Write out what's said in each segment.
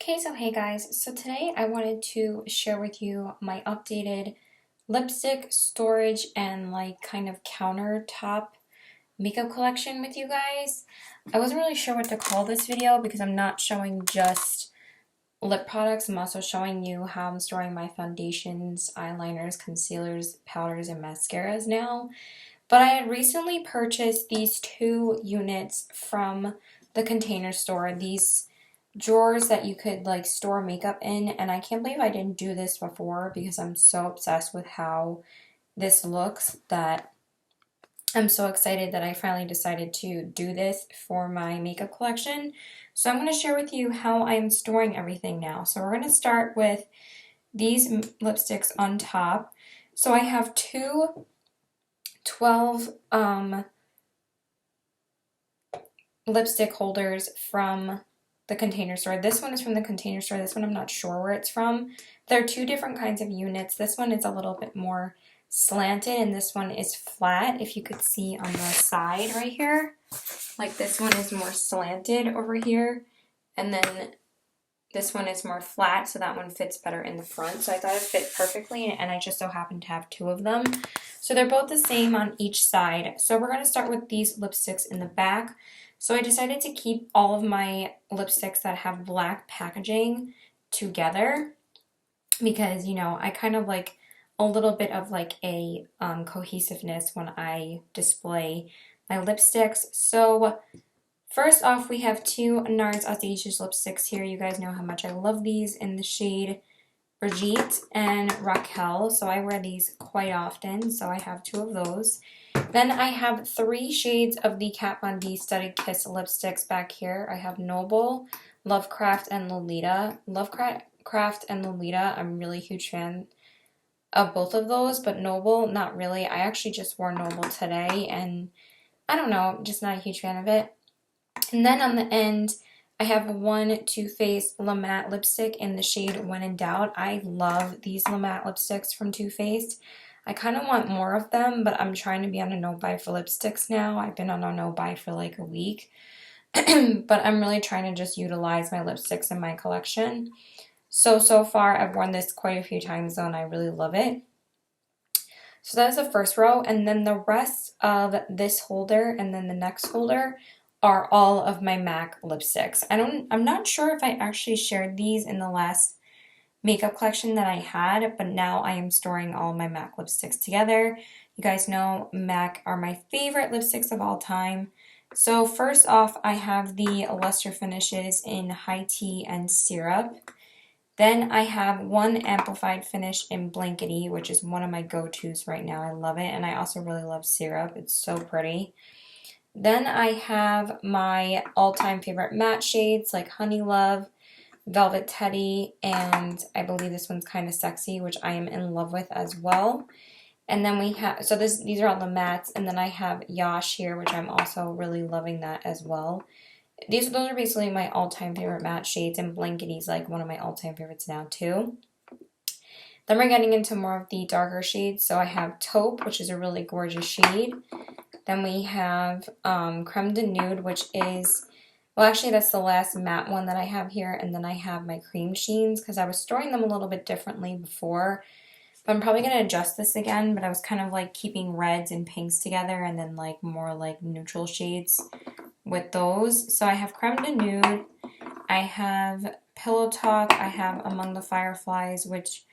Okay, so hey guys, so today I wanted to share with you my updated lipstick storage and like kind of countertop makeup collection with you guys. I wasn't really sure what to call this video because I'm not showing just lip products. I'm also showing you how I'm storing my foundations, eyeliners, concealers, powders, and mascaras now. But I had recently purchased these two units from the Container Store. These drawers that you could like store makeup in, and I can't believe I didn't do this before because I'm so obsessed with how this looks that I'm so excited that I finally decided to do this for my makeup collection. So I'm going to share with you how I'm storing everything now. So we're going to start with these lipsticks on top. So I have two 12 lipstick holders from the Container Store. This one is from the Container Store. This one I'm not sure where it's from. There are two different kinds of units. This one is a little bit more slanted and this one is flat. If you could see on the side right here, like this one is more slanted over here, and then this one is more flat, so that one fits better in the front. So I thought it fit perfectly, and I just so happened to have two of them. So they're both the same on each side. So we're going to start with these lipsticks in the back. So I decided to keep all of my lipsticks that have black packaging together because, you know, I kind of like a little bit of like a cohesiveness when I display my lipsticks. So first off, we have two NARS Audacious lipsticks here. You guys know how much I love these in the shade Brigitte and Raquel, so I wear these quite often, so I have two of those. Then I have three shades of the Kat Von D Studded Kiss lipsticks back here. I have Noble, Lovecraft, and Lolita. Lovecraft and Lolita, I'm really a huge fan of both of those, but Noble, not really. I actually just wore Noble today, and I don't know, just not a huge fan of it. And then on the end, I have one Too Faced La Matte lipstick in the shade When in Doubt. I love these La Matte lipsticks from Too Faced. I kind of want more of them, but I'm trying to be on a no-buy for lipsticks now. I've been on a no-buy for like a week. But I'm really trying to just utilize my lipsticks in my collection. So far, I've worn this quite a few times though, and I really love it. So that's the first row, and then the rest of this holder and then the next holder are all of my MAC lipsticks. I'm not sure if I actually shared these in the last makeup collection that I had, but now I am storing all my MAC lipsticks together. You guys know MAC are my favorite lipsticks of all time. So first off, I have the Luster Finishes in High Tea and Syrup. Then I have one Amplified Finish in Blankety, which is one of my go-tos right now. I love it, and I also really love Syrup. It's so pretty. Then I have my all-time favorite matte shades like Honey Love, Velvet Teddy, and I believe this one's Kind of Sexy, which I am in love with as well. And then we have, so these are all the mattes, and then I have Yash here, which I'm also really loving that as well. Those are basically my all-time favorite matte shades, and Blankety's like one of my all-time favorites now too. Then we're getting into more of the darker shades. So I have Taupe, which is a really gorgeous shade. Then we have Creme de Nude, which is, well, actually that's the last matte one that I have here. And then I have my cream sheens because I was storing them a little bit differently before. But I'm probably going to adjust this again, but I was kind of like keeping reds and pinks together and then like more like neutral shades with those. So I have Creme de Nude, I have Pillow Talk, I have Among the Fireflies, which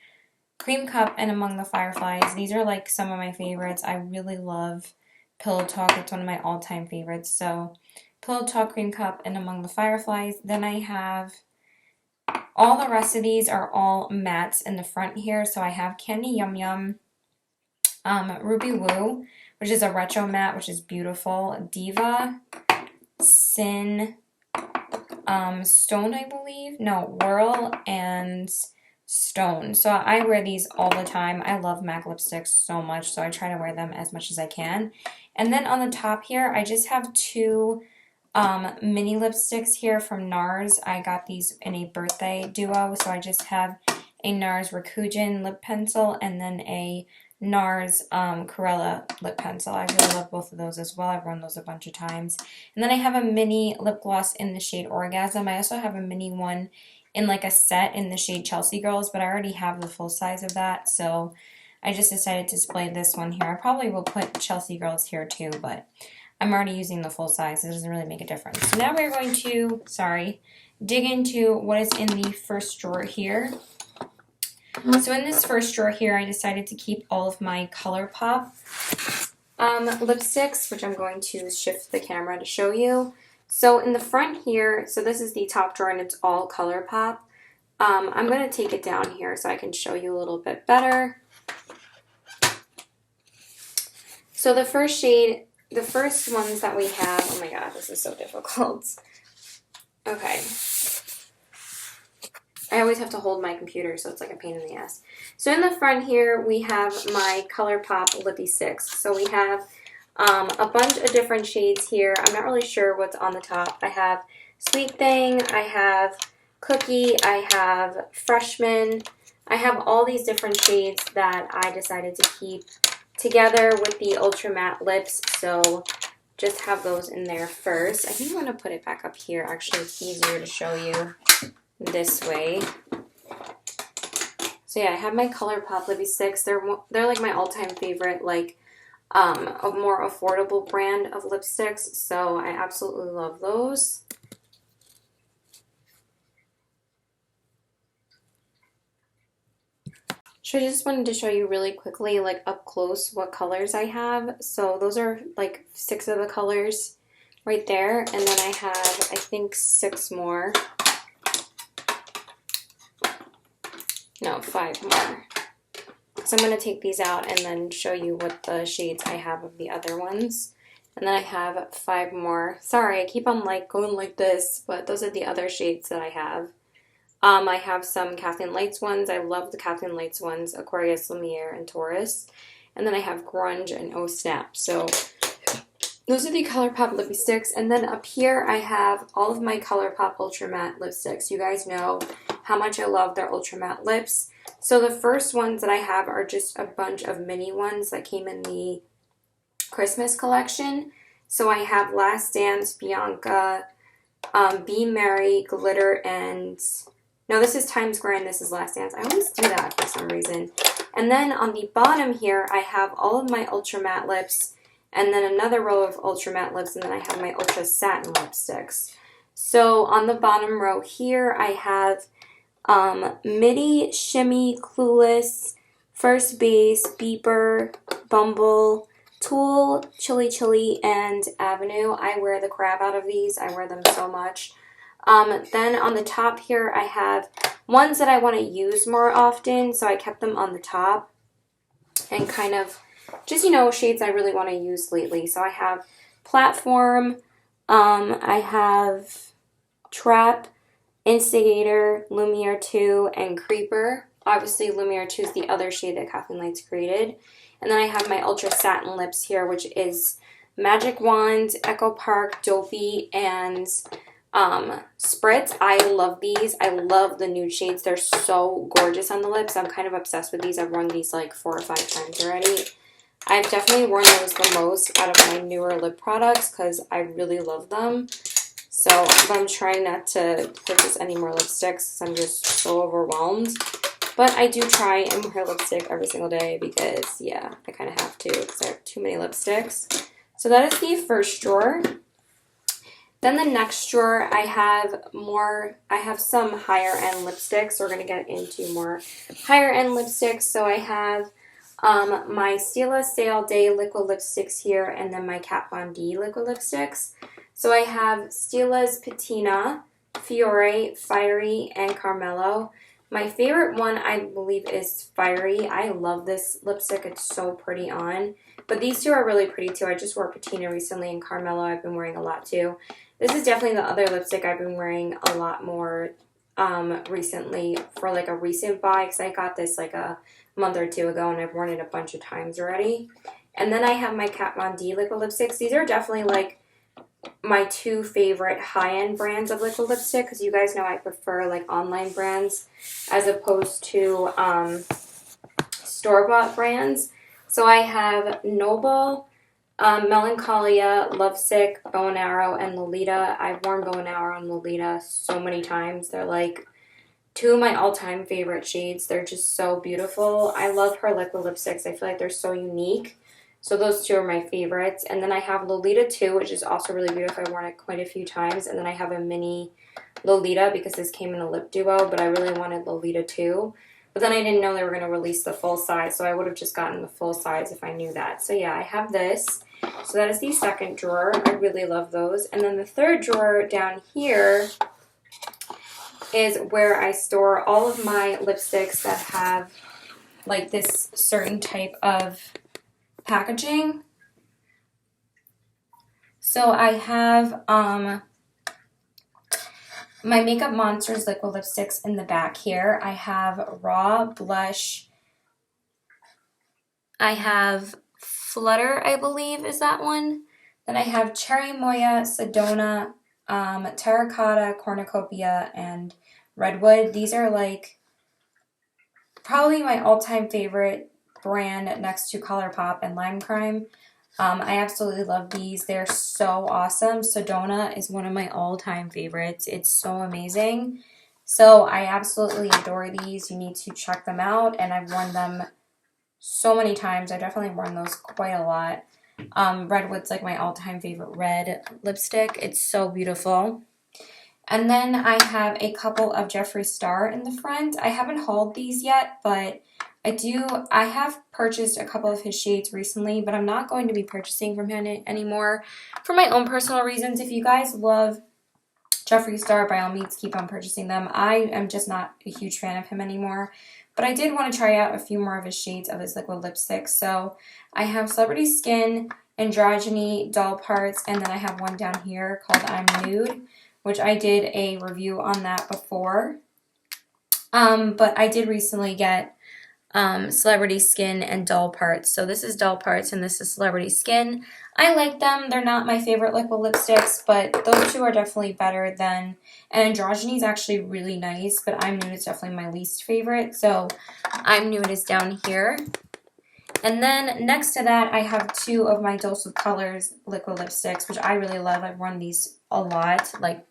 Cream Cup and Among the Fireflies, these are like some of my favorites. I really love Pillow Talk. It's one of my all-time favorites. So Pillow Talk, Cream Cup, and Among the Fireflies. Then I have all the rest of these are all mattes in the front here. So I have Candy Yum Yum, Ruby Woo, which is a retro matte, which is beautiful. Diva, Sin, Stone, I believe. No, Whirl, and Stone. So I wear these all the time. I love MAC lipsticks so much, so I try to wear them as much as I can. And then on the top here, I just have two mini lipsticks here from NARS. I got these in a birthday duo, so I just have a NARS Rakujin lip pencil and then a NARS Corella lip pencil. I really love both of those as well. I've worn those a bunch of times. And then I have a mini lip gloss in the shade Orgasm. I also have a mini one in like a set in the shade Chelsea Girls, but I already have the full size of that, so I just decided to display this one here. I probably will put Chelsea Girls here too, but I'm already using the full size. It doesn't really make a difference. So now we're going to, dig into what is in the first drawer here. So in this first drawer here, I decided to keep all of my ColourPop lipsticks, which I'm going to shift the camera to show you. So in the front here, so this is the top drawer and it's all ColourPop. I'm going to take it down here so I can show you a little bit better. So the first shade, the first ones that we have, oh my god, this is so difficult. Okay. I always have to hold my computer, so it's like a pain in the ass. So in the front here, we have my ColourPop Lippie Sticks. So we have a bunch of different shades here. I'm not really sure what's on the top. I have Sweet Thing, I have Cookie, I have Freshman. I have all these different shades that I decided to keep together with the Ultra Matte Lips. So just have those in there first. I think I'm going to put it back up here. Actually, it's easier to show you this way. So yeah, I have my ColourPop Lippie Sticks. They're like my all-time favorite, like a more affordable brand of lipsticks. So I absolutely love those. So I just wanted to show you really quickly, like up close, what colors I have. So those are like 6 of the colors right there. And then I have, I think, 6 more. No, 5 more. So I'm going to take these out and then show you what the shades I have of the other ones. And then I have 5 more. Sorry, I keep on like going like this, but those are the other shades that I have. I have some Kathleen Lights ones. I love the Kathleen Lights ones, Aquarius, Lumiere, and Taurus. And then I have Grunge and Oh Snap. So those are the ColourPop Lippie Sticks. And then up here I have all of my ColourPop Ultra Matte lipsticks. You guys know how much I love their Ultra Matte lips. So the first ones that I have are just a bunch of mini ones that came in the Christmas collection. So I have Last Dance, Bianca, Be Merry, Glitter, and... no, this is Times Square and this is Last Dance. I always do that for some reason. And then on the bottom here, I have all of my Ultra Matte lips, and then another row of Ultra Matte lips, and then I have my Ultra Satin lipsticks. So on the bottom row here, I have Midi, Shimmy, Clueless, First Base, Beeper, Bumble, Tool, Chili Chili, and Avenue. I wear the crap out of these. I wear them so much. Then on the top here, I have ones that I want to use more often, so I kept them on the top, and kind of just, you know, shades I really want to use lately. So I have Platform, I have Trap, Instigator, Lumiere 2, and Creeper. Obviously, Lumiere 2 is the other shade that Kathleen Lights created. And then I have my Ultra Satin lips here, which is Magic Wand, Echo Park, Dopey, and Spritz. I love these. I love the nude shades. They're so gorgeous on the lips. I'm kind of obsessed with these. I've worn these like 4 or 5 times already. I've definitely worn those the most out of my newer lip products because I really love them. So I'm trying not to purchase any more lipsticks because I'm just so overwhelmed. But I do try and wear lipstick every single day because, yeah, I kind of have to because I have too many lipsticks. So that is the first drawer. Then the next drawer, I have some higher end lipsticks. So we're going to get into more higher end lipsticks. So I have my Stila Stay All Day liquid lipsticks here, and then my Kat Von D liquid lipsticks. So I have Stila's Patina, Fiore, Fiery, and Carmelo. My favorite one, I believe, is Fiery. I love this lipstick. It's so pretty on. But these two are really pretty too. I just wore Patina recently, and Carmelo I've been wearing a lot too. This is definitely the other lipstick I've been wearing a lot more recently for like a recent buy, because I got this like a month or 2 ago and I've worn it a bunch of times already. And then I have my Kat Von D liquid lipsticks. These are definitely like my 2 favorite high-end brands of liquid lipstick, because you guys know I prefer like online brands as opposed to store-bought brands. So I have Noble, Melancholia, Lovesick, Bow and Arrow, and Lolita. I've worn Bow and Arrow and Lolita so many times. They're like two of my all-time favorite shades. They're just so beautiful. I love her liquid lipsticks. I feel like they're so unique. So those two are my favorites. And then I have Lolita 2, which is also really beautiful. I've worn it quite a few times. And then I have a mini Lolita because this came in a lip duo, but I really wanted Lolita 2. But then I didn't know they were going to release the full size, so I would have just gotten the full size if I knew that. So yeah, I have this. So that is the second drawer. I really love those. And then the third drawer down here is where I store all of my lipsticks that have like this certain type of packaging. So I have my Makeup Monsters liquid lipsticks in the back here. I have Raw Blush. I have Flutter, I believe is that one. Then I have Cherry Moya, Sedona, Terracotta, Cornucopia, and Redwood. These are like probably my all-time favorite brand next to ColourPop and Lime Crime. I absolutely love these. They're so awesome. Sedona is one of my all-time favorites. It's so amazing. So I absolutely adore these. You need to check them out, and I've worn them so many times. I've definitely worn those quite a lot. Redwood's like my all-time favorite red lipstick. It's so beautiful. And then I have a couple of Jeffree Star in the front. I haven't hauled these yet, but I have purchased a couple of his shades recently, but I'm not going to be purchasing from him anymore for my own personal reasons. If you guys love Jeffree Star, by all means, keep on purchasing them. I am just not a huge fan of him anymore, but I did want to try out a few more of his shades of his liquid lipsticks. So I have Celebrity Skin, Androgyny, Doll Parts, and then I have one down here called I'm Nude, which I did a review on that before. But I did recently get Celebrity Skin and Doll Parts. So this is Doll Parts and this is Celebrity Skin. I like them. They're not my favorite liquid lipsticks, but those two are definitely better than, and Androgyny is actually really nice, but I'm Nude is definitely my least favorite. So I'm Nude is down here. And then next to that, I have two of my Dose of Colors liquid lipsticks, which I really love. I've worn these a lot, like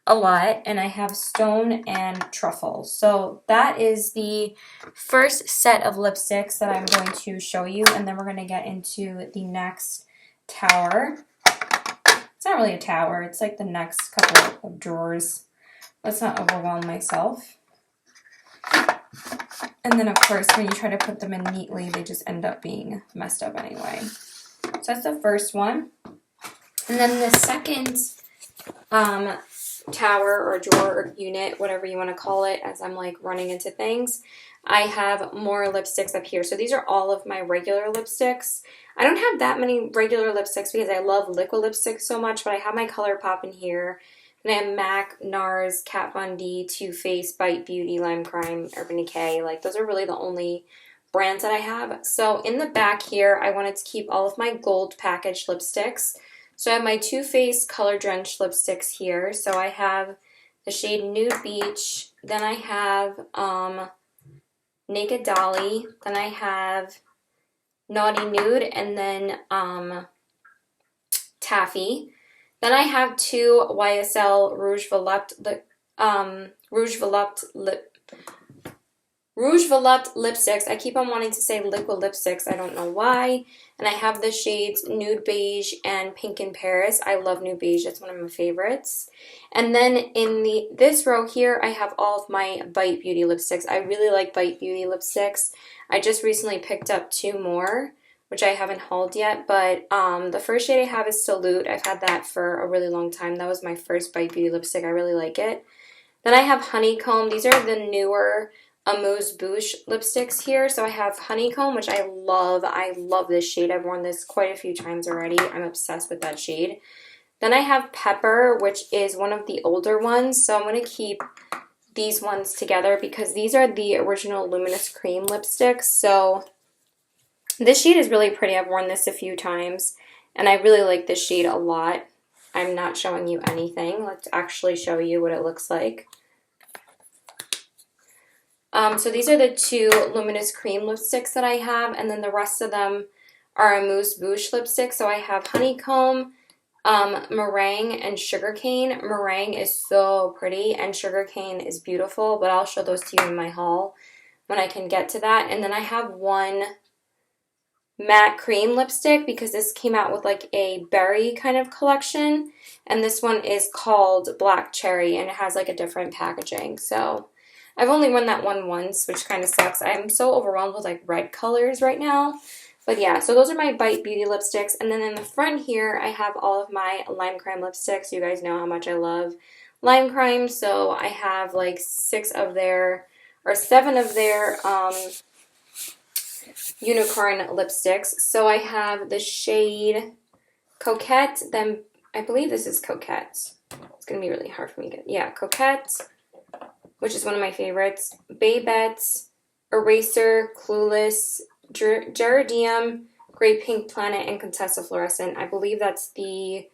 a lot, and I have Stone and Truffle. So that is the first set of lipsticks that I'm going to show you, and then we're going to get into the next tower. It's not really a tower, it's like the next couple of drawers. Let's not overwhelm myself. And then of course when you try to put them in neatly, they just end up being messed up anyway. So that's the first one. And then the second tower or drawer or unit, whatever you want to call it, as I'm like running into things, I have more lipsticks up here. So these are all of my regular lipsticks. I don't have that many regular lipsticks because I love liquid lipsticks so much, but I have my ColourPop in here. And I have MAC, NARS, Kat Von D, Too Faced, Bite Beauty, Lime Crime, Urban Decay. Like, those are really the only brands that I have. So in the back here, I wanted to keep all of my gold packaged lipsticks. So I have my Too Faced Color Drenched lipsticks here. So I have the shade Nude Beach. Then I have Naked Dolly. Then I have Naughty Nude. And then Taffy. Then I have two YSL Rouge Volupte lipsticks. I keep on wanting to say liquid lipsticks. I don't know why. And I have the shades Nude Beige and Pink in Paris. I love Nude Beige. It's one of my favorites. And then in this row here, I have all of my Bite Beauty lipsticks. I really like Bite Beauty lipsticks. I just recently picked up two more, which I haven't hauled yet, but the first shade I have is Salute. I've had that for a really long time. That was my first Bite Beauty lipstick. I really like it. Then I have Honeycomb. These are the newer Amuse Bouche lipsticks here. So I have Honeycomb, which I love. I love this shade. I've worn this quite a few times already. I'm obsessed with that shade. Then I have Pepper, which is one of the older ones. So I'm going to keep these ones together because these are the original Luminous Cream lipsticks. So this shade is really pretty. I've worn this a few times, and I really like this shade a lot. I'm not showing you anything. Let's actually show you what it looks like. So these are the two Luminous Cream lipsticks that I have, and then the rest of them are Amuse Bouche lipsticks. So I have Honeycomb, Meringue and Sugarcane. Meringue is so pretty and Sugarcane is beautiful, but I'll show those to you in my haul when I can get to that. And then I have one matte cream lipstick because this came out with like a berry kind of collection. And this one is called Black Cherry and it has like a different packaging. So I've only worn that one once, which kind of sucks. I'm so overwhelmed with like red colors right now. But yeah, so those are my Bite Beauty lipsticks. And then in the front here, I have all of my Lime Crime lipsticks. You guys know how much I love Lime Crime. So I have like 7 of their unicorn lipsticks. So I have the shade Coquette. Then I believe this is Coquette. It's going to be really hard for me to get. Yeah, Coquette, which is one of my favorites. Babette, Eraser, Clueless, Gerardium, Great Pink Planet, and Contessa Fluorescent. I believe that's the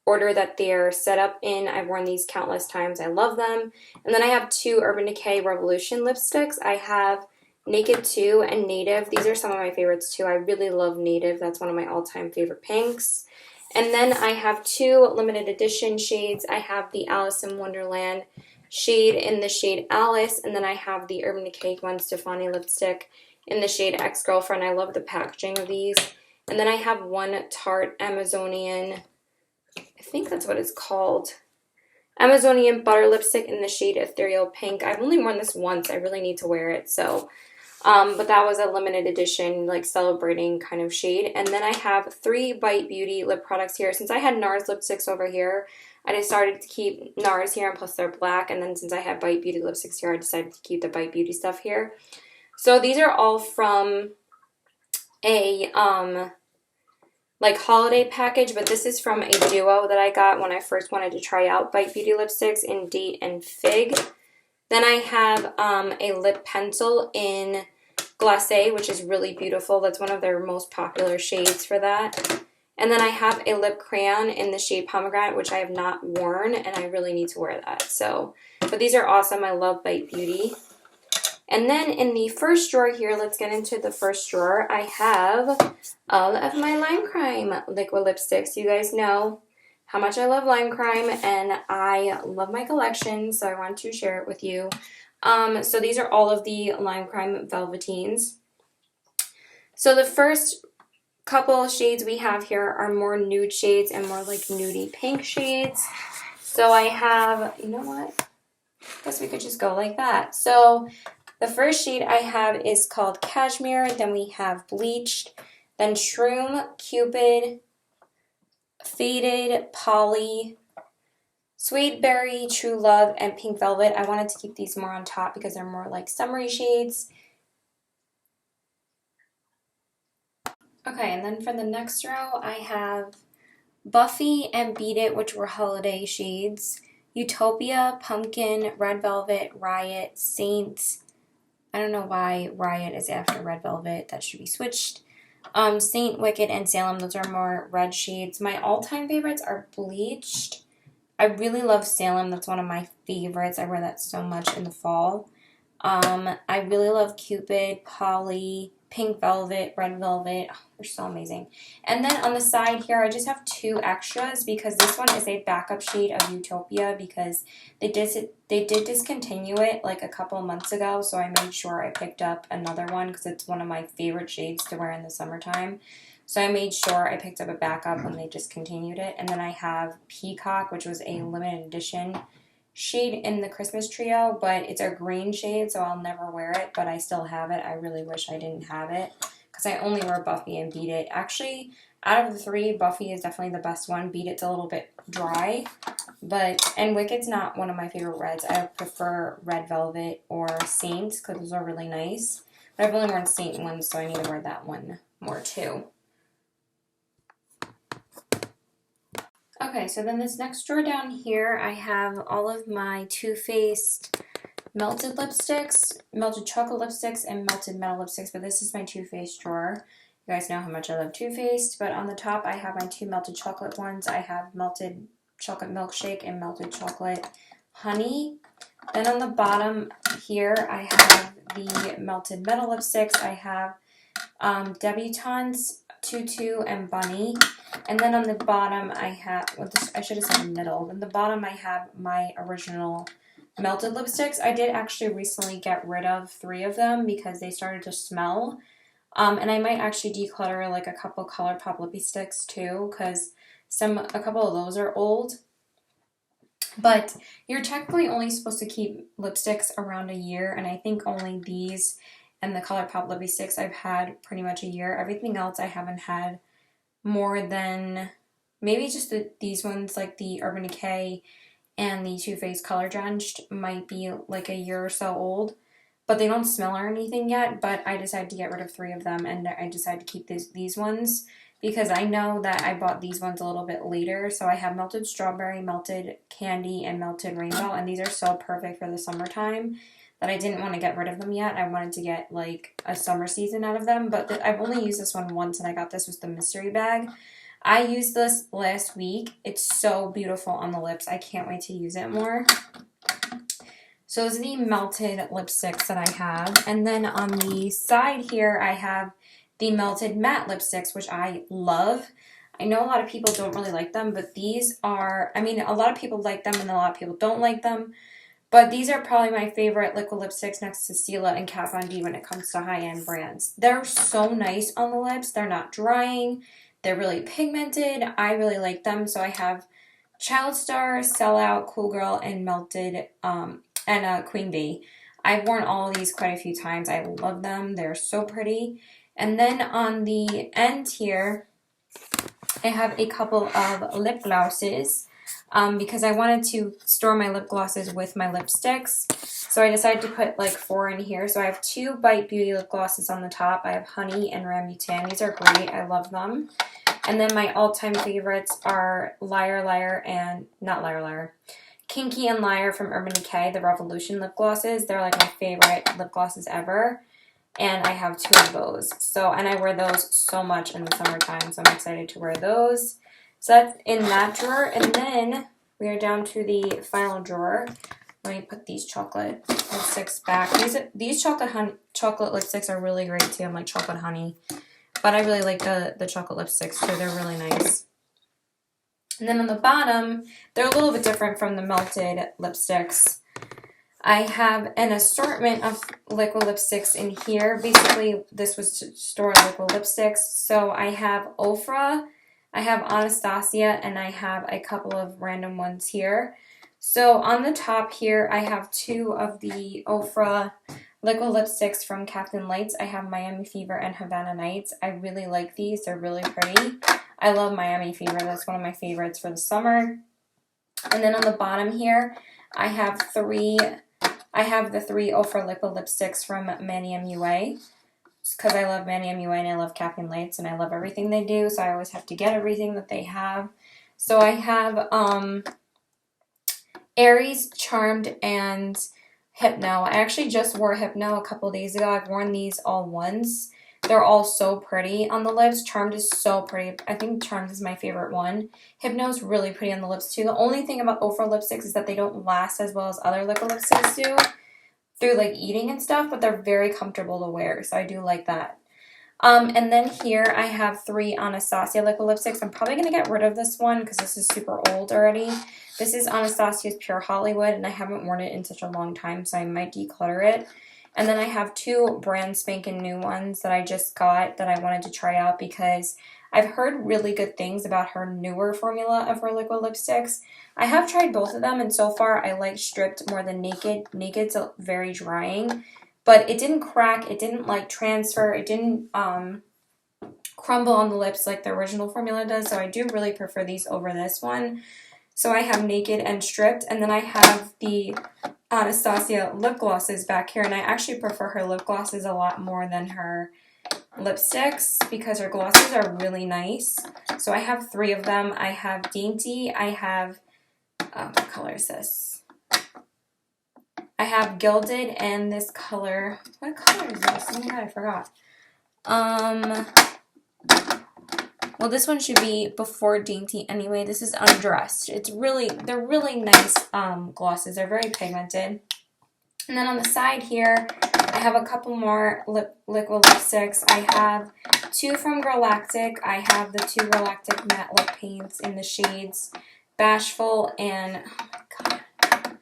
order that they're set up in. I've worn these countless times. I love them. And then I have 2 Urban Decay Revolution lipsticks. I have Naked 2 and Native. These are some of my favorites too. I really love Native. That's one of my all-time favorite pinks. And then I have 2 limited edition shades. I have the Alice in Wonderland shade in the shade Alice, and then I have the Urban Decay Gwen Stefani lipstick in the shade Ex-Girlfriend. I love the packaging of these. And then I have one Tarte Amazonian, I think that's what it's called, Amazonian Butter Lipstick in the shade Ethereal Pink. I've only worn this once. I really need to wear it. So, but that was a limited edition, like celebrating kind of shade. And then I have 3 Bite Beauty lip products here. Since I had NARS lipsticks over here, I decided to keep NARS here, and plus they're black. And then since I had Bite Beauty lipsticks here, I decided to keep the Bite Beauty stuff here. So these are all from a like holiday package, but this is from a duo that I got when I first wanted to try out Bite Beauty lipsticks in Date and Fig. Then I have a lip pencil in Glacé, which is really beautiful. That's one of their most popular shades for that. And then I have a lip crayon in the shade Pomegranate, which I have not worn, and I really need to wear that. So, but these are awesome. I love Bite Beauty. And then in the first drawer here, let's get into the first drawer. I have all of my Lime Crime liquid lipsticks. You guys know how much I love Lime Crime, and I love my collection, so I want to share it with you. So these are all of the Lime Crime Velveteens. So the first couple shades we have here are more nude shades and more like nudie pink shades. So I have, you know what? I guess we could just go like that. So the first shade I have is called Cashmere, then we have Bleached, then Shroom, Cupid, Faded, Polly, Suede Berry, True Love, and Pink Velvet. I wanted to keep these more on top because they're more like summery shades. Okay, and then for the next row, I have Buffy and Beat It, which were holiday shades. Utopia, Pumpkin, Red Velvet, Riot, Saint. I don't know why Riot is after Red Velvet. That should be switched. Saint, Wicked, and Salem. Those are more red shades. My all-time favorites are Bleached. I really love Salem. That's one of my favorites. I wear that so much in the fall. I really love Cupid, Polly, Pink Velvet, Red Velvet. Oh, they're so amazing. And then on the side here, I just have 2 extras because this one is a backup shade of Utopia because they did discontinue it like a couple months ago, so I made sure I picked up another one because it's one of my favorite shades to wear in the summertime. So I made sure I picked up a backup when they discontinued it. And then I have Peacock, which was a limited edition shade in the Christmas trio, but it's a green shade, so I'll never wear it, but I still have it. I really wish I didn't have it because I only wear Buffy and Beat It. Actually, out of the 3, Buffy is definitely the best one. Beat It's a little bit dry, and Wicked's not one of my favorite reds. I prefer Red Velvet or Saint because those are really nice, but I've only worn Saint once, so I need to wear that one more too. Okay, so then this next drawer down here, I have all of my Too Faced melted lipsticks, melted chocolate lipsticks, and melted metal lipsticks, but this is my Too Faced drawer. You guys know how much I love Too Faced, but on the top I have my 2 melted chocolate ones. I have melted chocolate milkshake and melted chocolate honey. Then on the bottom here, I have the melted metal lipsticks. I have Debutantes, Tutu, and Bunny. And then on the bottom I have, well, I should have said the middle. In the bottom I have my original melted lipsticks. I did actually recently get rid of 3 of them because they started to smell. And I might actually declutter like a couple ColourPop lippy sticks too, because a couple of those are old. But you're technically only supposed to keep lipsticks around a year, and I think only these and the ColourPop lippy sticks I've had pretty much a year. Everything else I haven't had more than maybe just these ones, like the Urban Decay and the Too Faced Color Drenched might be like a year or so old, but they don't smell or anything yet. But I decided to get rid of 3 of them, and I decided to keep these ones because I know that I bought these ones a little bit later. So I have melted strawberry, melted candy, and melted rainbow, and these are so perfect for the summertime that I didn't want to get rid of them yet. I wanted to get like a summer season out of them, but I've only used this one once, and I got this was the mystery bag. I used this last week. It's so beautiful on the lips. I can't wait to use it more. So those are the melted lipsticks that I have. And then on the side here, I have the melted matte lipsticks, which I love. I know a lot of people don't really like them, but these are, I mean, a lot of people like them and a lot of people don't like them. But these are probably my favorite liquid lipsticks next to Stila and Kat Von D when it comes to high-end brands. They're so nice on the lips. They're not drying. They're really pigmented. I really like them. So I have Child Star, Sellout, Cool Girl, and Melted, and Queen Bee. I've worn all of these quite a few times. I love them. They're so pretty. And then on the end here, I have a couple of lip glosses. Because I wanted to store my lip glosses with my lipsticks. So I decided to put like 4 in here. So I have 2 Bite Beauty lip glosses on the top. I have Honey and Rambutan. These are great. I love them. And then my all-time favorites are Liar Liar and, not Liar Liar, Kinky and Liar from Urban Decay, the Revolution lip glosses. They're like my favorite lip glosses ever. And I have 2 of those. So, and I wear those so much in the summertime. So I'm excited to wear those. So that's in that drawer, and then we are down to the final drawer. Let me put these chocolate lipsticks back. These chocolate lipsticks are really great too. I'm like chocolate honey, but I really like the chocolate lipsticks too. They're really nice. And then on the bottom, they're a little bit different from the melted lipsticks. I have an assortment of liquid lipsticks in here. Basically, this was to store liquid lipsticks. So I have Ofra, I have Anastasia, and I have a couple of random ones here. So on the top here, I have 2 of the Ofra liquid lipsticks from Captain Lights. I have Miami Fever and Havana Nights. I really like these. They're really pretty. I love Miami Fever. That's one of my favorites for the summer. And then on the bottom here, I have the 3 Ofra liquid lipsticks from Manny MUA. Because I love Manny MUA and I love Captain Lights and I love everything they do, so I always have to get everything that they have. So I have Aries, Charmed, and Hypno. I actually just wore Hypno a couple days ago. I've worn these all once. They're all so pretty on the lips. Charmed is so pretty. I think Charmed is my favorite one. Hypno is really pretty on the lips too. The only thing about Ofra lipsticks is that they don't last as well as other liquid lipsticks do through like eating and stuff, but they're very comfortable to wear, so I do like that. And then here I have 3 Anastasia liquid lipsticks. I'm probably going to get rid of this one because this is super old already. This is Anastasia's Pure Hollywood, and I haven't worn it in such a long time, so I might declutter it. And then I have 2 brand spanking new ones that I just got that I wanted to try out because I've heard really good things about her newer formula of her liquid lipsticks. I have tried both of them, and so far I like Stripped more than Naked. Naked's very drying, but it didn't crack, it didn't like transfer, it didn't crumble on the lips like the original formula does, so I do really prefer these over this one. So I have Naked and Stripped, and then I have the Anastasia lip glosses back here, and I actually prefer her lip glosses a lot more than her lipsticks because her glosses are really nice. So I have 3 of them. I have Dainty, I have, what color is this? I have Gilded and this color, what color is this? Oh my god, I forgot. Well, this one should be before Dainty anyway. This is Undressed. They're really nice glosses. They're very pigmented. And then on the side here, I have a couple more liquid lipsticks. I have two from Galactic. I have the two Galactic matte lip paints in the shades Bashful and, oh my god,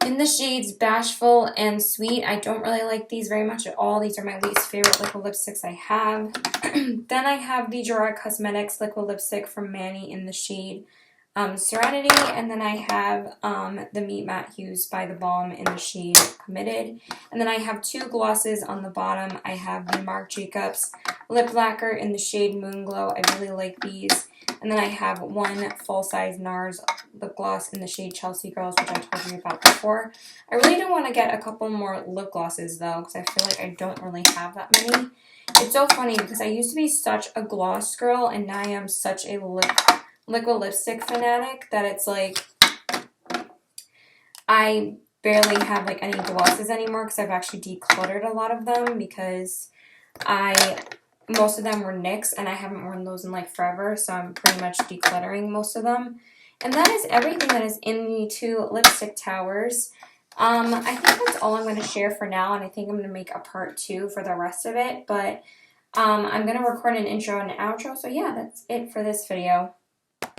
in the shades Bashful and Sweet. I don't really like these very much at all. These are my least favorite liquid lipsticks I have. Then I have the Gerard Cosmetics liquid lipstick from Manny in the shade Serenity. And then I have the Meet Matte Hues by The Balm in the shade Committed. And then I have two glosses on the bottom. I have the Marc Jacobs Lip Lacquer in the shade Moon Glow. I really like these. And then I have one full-size NARS lip gloss in the shade Chelsea Girls, which I told you about before. I really do want to get a couple more lip glosses, though, because I feel like I don't really have that many. It's so funny, because I used to be such a gloss girl, and now I am such a liquid lipstick fanatic that it's like I barely have like any glosses anymore, because I've actually decluttered a lot of them, because most of them were NYX, and I haven't worn those in like forever, so I'm pretty much decluttering most of them. And that is everything that is in the two lipstick towers. I think that's all I'm going to share for now, and I think I'm going to make a part 2 for the rest of it, but I'm going to record an intro and an outro, so yeah, that's it for this video.